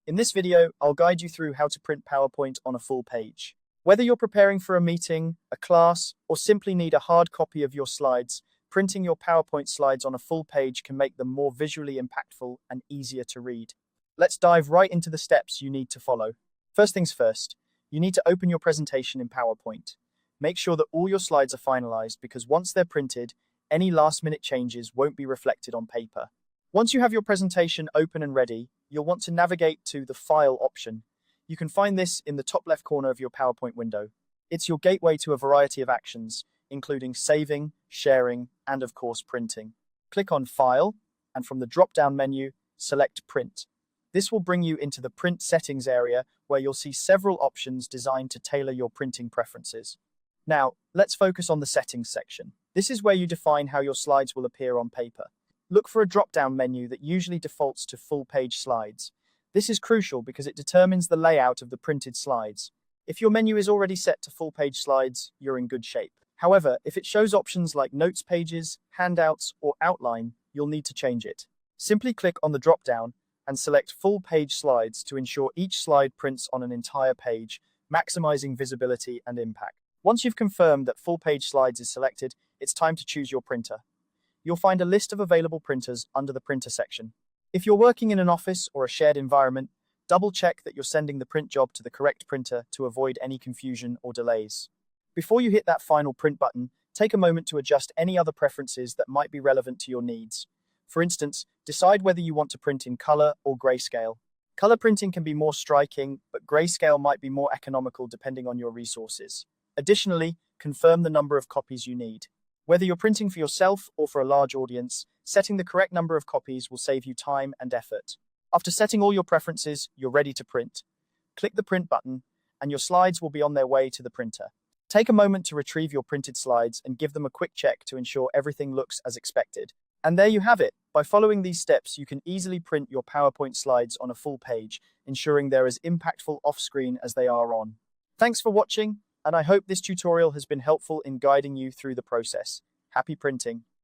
In this video, I'll guide you through how to print PowerPoint on a full page. Whether you're preparing for a meeting, a class, or simply need a hard copy of your slides, printing your PowerPoint slides on a full page can make them more visually impactful and easier to read. Let's dive right into the steps you need to follow. First things first, you need to open your presentation in PowerPoint. Make sure that all your slides are finalized because once they're printed, any last-minute changes won't be reflected on paper. Once you have your presentation open and ready, you'll want to navigate to the File option. You can find this in the top left corner of your PowerPoint window. It's your gateway to a variety of actions, including saving, sharing, and of course printing. Click on File, and from the drop-down menu, select Print. This will bring you into the Print Settings area where you'll see several options designed to tailor your printing preferences. Now, let's focus on the Settings section. This is where you define how your slides will appear on paper. Look for a drop-down menu that usually defaults to full-page slides. This is crucial because it determines the layout of the printed slides. If your menu is already set to full-page slides, you're in good shape. However, if it shows options like Notes pages, Handouts, or Outline, you'll need to change it. Simply click on the drop-down and select full-page slides to ensure each slide prints on an entire page, maximizing visibility and impact. Once you've confirmed that full-page slides is selected, it's time to choose your printer. You'll find a list of available printers under the Printer section. If you're working in an office or a shared environment, double-check that you're sending the print job to the correct printer to avoid any confusion or delays. Before you hit that final print button, take a moment to adjust any other preferences that might be relevant to your needs. For instance, decide whether you want to print in color or grayscale. Color printing can be more striking, but grayscale might be more economical depending on your resources. Additionally, confirm the number of copies you need. Whether you're printing for yourself or for a large audience, setting the correct number of copies will save you time and effort. After setting all your preferences, you're ready to print. Click the print button, and your slides will be on their way to the printer. Take a moment to retrieve your printed slides and give them a quick check to ensure everything looks as expected. And there you have it. By following these steps, you can easily print your PowerPoint slides on a full page, ensuring they're as impactful off-screen as they are on. Thanks for watching, and I hope this tutorial has been helpful in guiding you through the process. Happy printing!